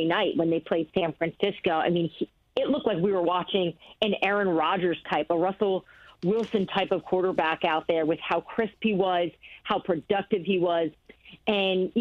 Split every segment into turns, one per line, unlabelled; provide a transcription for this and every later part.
night when they played San Francisco. I mean, it looked like we were watching an Aaron Rodgers type, a Russell Wilson type of quarterback out there with how crisp he was, how productive he was. And,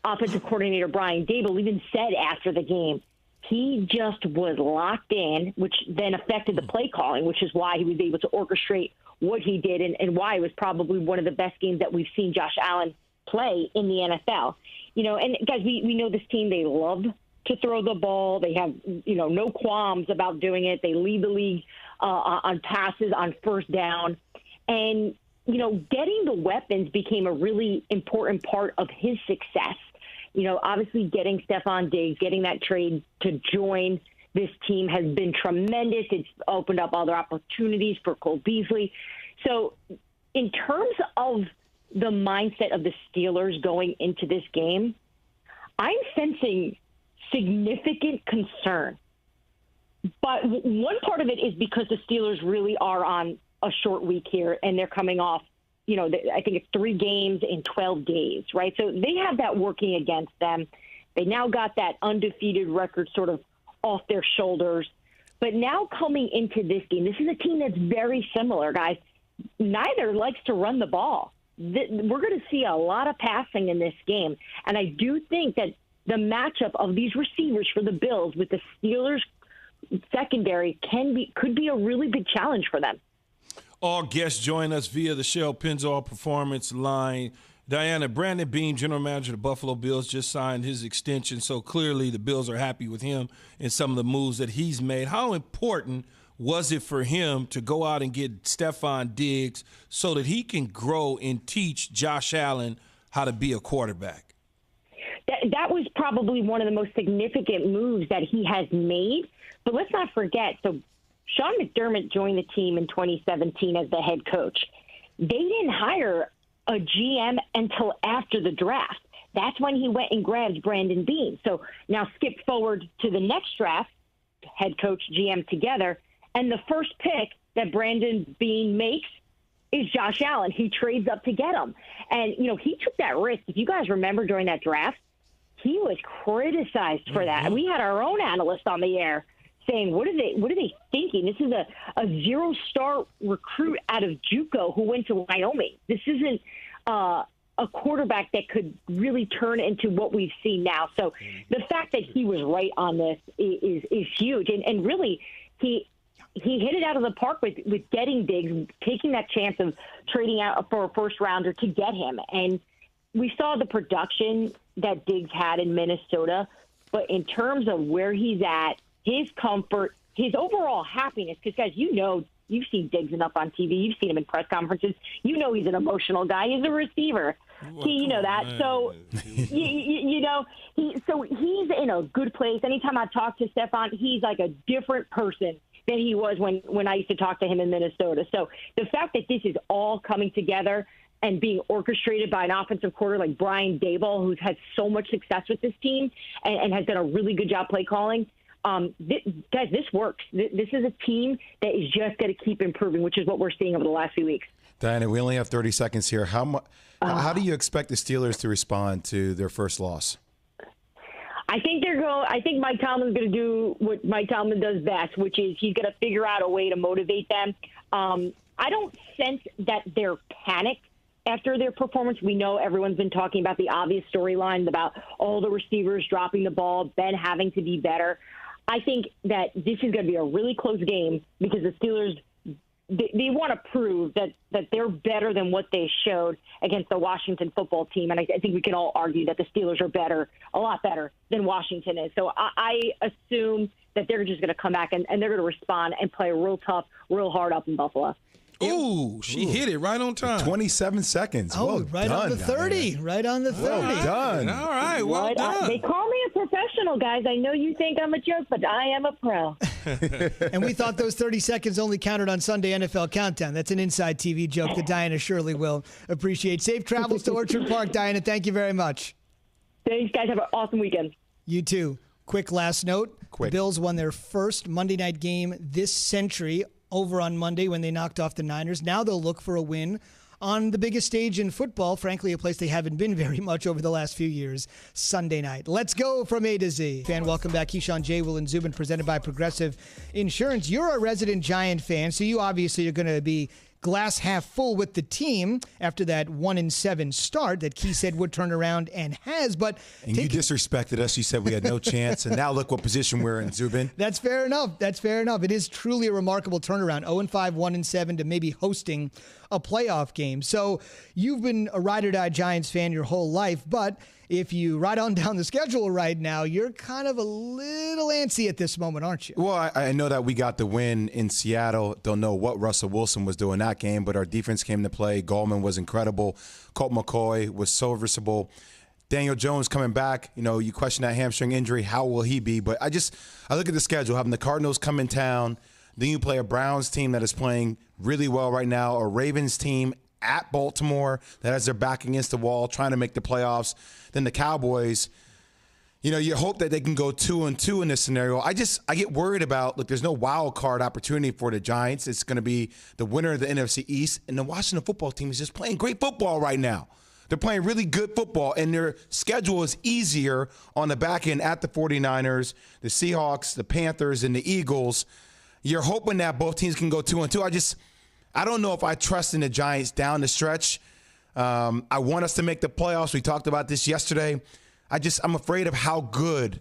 offensive coordinator Brian Daboll even said after the game, he just was locked in, which then affected the play calling, which is why he was able to orchestrate what he did and why it was probably one of the best games that we've seen Josh Allen play in the NFL. And guys, we know this team, they love to throw the ball. They have, no qualms about doing it. They lead the league on passes, on first down. And, getting the weapons became a really important part of his success. Obviously getting Stephon Diggs, getting that trade to join this team has been tremendous. It's opened up other opportunities for Cole Beasley. So in terms of the mindset of the Steelers going into this game, I'm sensing significant concern. But one part of it is because the Steelers really are on a short week here, and they're coming off, I think it's 3 games in 12 days, right? So they have that working against them. They now got that undefeated record sort of off their shoulders. But now coming into this game, this is a team that's very similar, guys. Neither likes to run the ball. We're going to see a lot of passing in this game. And I do think that the matchup of these receivers for the Bills with the Steelers secondary could be a really big challenge for them.
All guests join us via the Shell Pennzoil Performance line. Diana, Brandon Beane, general manager of the Buffalo Bills, just signed his extension, so clearly the Bills are happy with him and some of the moves that he's made. How important was it for him to go out and get Stephon Diggs so that he can grow and teach Josh Allen how to be a quarterback?
That was probably one of the most significant moves that he has made. But let's not forget, so Sean McDermott joined the team in 2017 as the head coach. They didn't hire a GM until after the draft. That's when he went and grabbed Brandon Beane. So now skip forward to the next draft, head coach, GM together, and the first pick that Brandon Beane makes is Josh Allen. He trades up to get him. And, he took that risk. If you guys remember during that draft, he was criticized for that. And we had our own analyst on the air saying, what are they thinking? This is a 0-star recruit out of JUCO who went to Wyoming. This isn't a quarterback that could really turn into what we've seen now. So the fact that he was right on this is huge. And really, he hit it out of the park with getting Diggs, taking that chance of trading out for a first-rounder to get him. And we saw the production that Diggs had in Minnesota, but in terms of where he's at, his comfort, his overall happiness, because, guys, you've seen Diggs enough on TV. You've seen him in press conferences. He's an emotional guy. He's a receiver. You know that. So, so he's in a good place. Anytime I talk to Stephon, he's like a different person than he was when I used to talk to him in Minnesota. So the fact that this is all coming together and being orchestrated by an offensive coordinator like Brian Daboll, who's had so much success with this team and has done a really good job play calling, guys, this works. This is a team that is just going to keep improving, which is what we're seeing over the last few weeks.
Diana, we only have 30 seconds here. How do you expect the Steelers to respond to their first loss?
I think Mike Tomlin's going to do what Mike Tomlin does best, which is he's going to figure out a way to motivate them. I don't sense that they're panicked after their performance. We know everyone's been talking about the obvious storylines about all the receivers dropping the ball, Ben having to be better. I think that this is going to be a really close game because the Steelers, they want to prove that they're better than what they showed against the Washington football team. And I think we can all argue that the Steelers are a lot better than Washington is. So I assume that they're just going to come back and they're going to respond and play real tough, real hard up in Buffalo.
Ooh, she hit it right on time.
27 seconds.
Oh, right on the 30. Diana. Right on the 30.
Well done.
All right, well done.
They call me a professional, guys. I know you think I'm a joke, but I am a pro.
And we thought those 30 seconds only counted on Sunday NFL Countdown. That's an inside TV joke that Diana surely will appreciate. Safe travels to Orchard Park, Diana. Thank you very much.
Thanks, guys. Have an awesome weekend.
You too. Quick last note. The Bills won their first Monday night game this century over on Monday when they knocked off the Niners. Now they'll look for a win on the biggest stage in football, frankly, a place they haven't been very much over the last few years, Sunday night. Let's go from A to Z. Fan, welcome back. Keyshawn, J. Will, and Zubin, presented by Progressive Insurance. You're a resident Giant fan, so you obviously are going to be glass half full with the team after that 1-7 start that Key said would turn around and has. But
you disrespected us. You said we had no chance, and now look what position we're in, Zubin.
That's fair enough. That's fair enough. It is truly a remarkable turnaround. 0-5, 1-7 to maybe hosting a playoff game. So you've been a ride-or-die Giants fan your whole life, but if you ride on down the schedule right now, you're kind of a little antsy at this moment, aren't you?
Well, I know that we got the win in Seattle. Don't know what Russell Wilson was doing that game, but our defense came to play. Gallman was incredible. Colt McCoy was serviceable. Daniel Jones coming back. You know, you question that hamstring injury. How will he be? But I look at the schedule, having the Cardinals come in town. Then you play a Browns team that is playing really well right now, a Ravens team at Baltimore that has their back against the wall trying to make the playoffs. Then the Cowboys, you know, you hope that they can go 2-2 in this scenario. I get worried about, look, there's no wild card opportunity for the Giants. It's going to be the winner of the NFC East, and the Washington football team is just playing great football right now. They're playing really good football, and their schedule is easier on the back end at the 49ers, the Seahawks, the Panthers, and the Eagles. You're hoping that both teams can go 2-2. I don't know if I trust in the Giants down the stretch. I want us to make the playoffs. We talked about this yesterday. I'm afraid of how good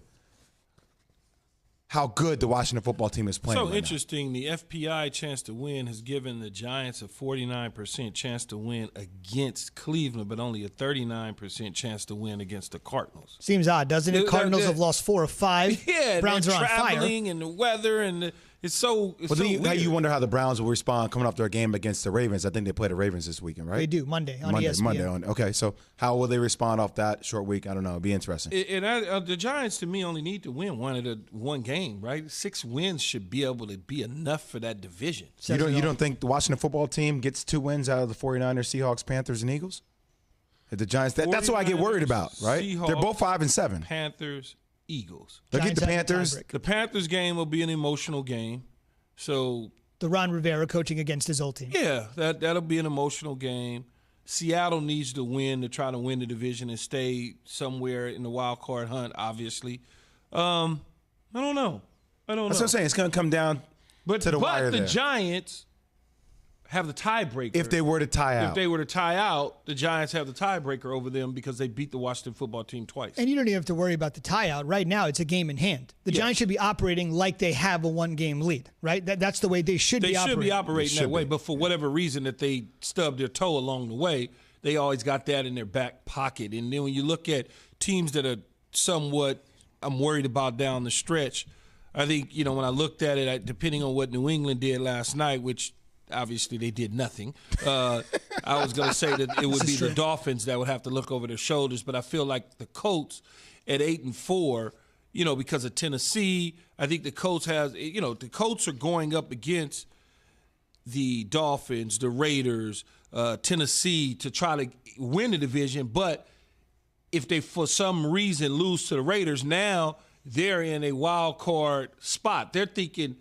the Washington football team is playing.
So
right
interesting. Now. The FPI chance to win has given the Giants a 49% chance to win against Cleveland, but only a 39% chance to win against the Cardinals.
Seems odd, doesn't it? Cardinals have lost 4 of 5.
Yeah,
Browns are on fire.
Traveling and the weather and it's so weird.
You wonder how the Browns will respond coming off their game against the Ravens. I think they play the Ravens this weekend, right?
They do, Monday on ESPN.
Okay, so how will they respond off that short week? I don't know. It'll be interesting.
The Giants, to me, only need to win one game, right? 6 wins should be able to be enough for that division.
You don't think the Washington football team gets 2 wins out of the 49ers, Seahawks, Panthers, and Eagles? The Giants, that's what I get worried about, right?
Seahawks,
they're both 5-7.
Panthers, Eagles.
Look at the Panthers.
The Panthers game will be an emotional game. So
the Ron Rivera coaching against his old team.
Yeah, that'll be an emotional game. Seattle needs to win to try to win the division and stay somewhere in the wild card hunt, obviously. I don't know.
That's what I'm saying. It's going to come down to the wire there.
But the Giants have the tiebreaker.
If they were to tie out.
If they were to tie out, the Giants have the tiebreaker over them because they beat the Washington football team twice.
And you don't even have to worry about the tie out. Right now, it's a game in hand. The Giants should be operating like they have a 1-game lead, right? That's the way they should be operating.
They should be operating that way, but for whatever reason that they stubbed their toe along the way, they always got that in their back pocket. And then when you look at teams that are somewhat I'm worried about down the stretch, I think, when I looked at it, depending on what New England did last night, which obviously they did nothing. I was going to say that it would be the Dolphins that would have to look over their shoulders, but I feel like the Colts at 8-4, because of Tennessee, I think the Colts the Colts are going up against the Dolphins, the Raiders, Tennessee to try to win the division, but if they for some reason lose to the Raiders, now they're in a wild card spot. They're thinking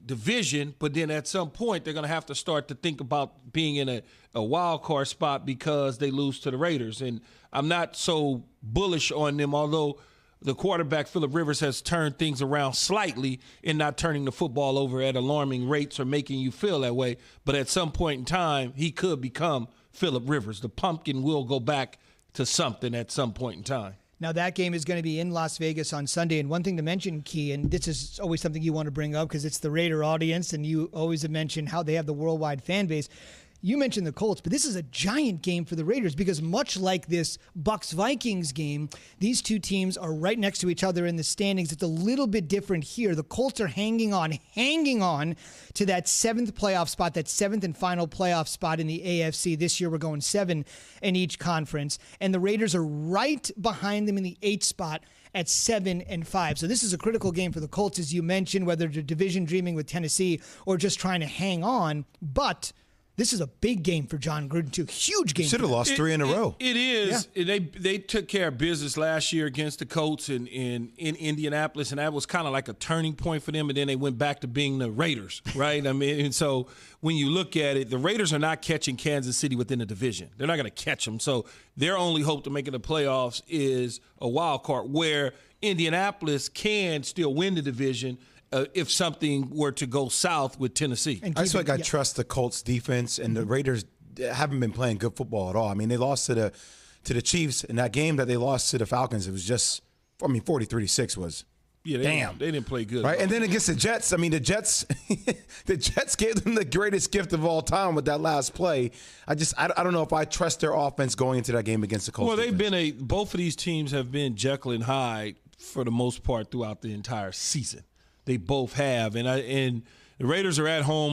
division, but then at some point they're going to have to start to think about being in a wild card spot because they lose to the Raiders. And I'm not so bullish on them, although the quarterback, Phillip Rivers, has turned things around slightly in not turning the football over at alarming rates or making you feel that way. But at some point in time, he could become Phillip Rivers. The pumpkin will go back to something at some point in time.
Now, that game is going to be in Las Vegas on Sunday. And one thing to mention, Key, and this is always something you want to bring up because it's the Raider audience, and you always mention how they have the worldwide fan base. You mentioned the Colts, but this is a giant game for the Raiders because much like this Bucs-Vikings game, these two teams are right next to each other in the standings. It's a little bit different here. The Colts are hanging on to that 7th playoff spot, that 7th and final playoff spot in the AFC. This year we're going 7 in each conference. And the Raiders are right behind them in the 8th spot at 7-5. So this is a critical game for the Colts, as you mentioned, whether they're division dreaming with Tennessee or just trying to hang on. But This is a big game for John Gruden, too. Huge game.
Should have lost 3 in a row.
It is. Yeah. They took care of business last year against the Colts in Indianapolis, and that was kind of like a turning point for them, and then they went back to being the Raiders, right? I mean, and so when you look at it, the Raiders are not catching Kansas City within the division. They're not going to catch them. So their only hope to make it the playoffs is a wild card, where Indianapolis can still win the division if something were to go south with Tennessee.
I just I trust the Colts defense, and the Raiders haven't been playing good football at all. I mean, they lost to the Chiefs in that game that they lost to the Falcons. It was just, 43-6 was.
Yeah, they didn't play good.
Right, and then against the Jets, the Jets gave them the greatest gift of all time with that last play. I don't know if I trust their offense going into that game against the Colts.
Well, both of these teams have been Jekyll and Hyde for the most part throughout the entire season. They both have, and the Raiders are at home.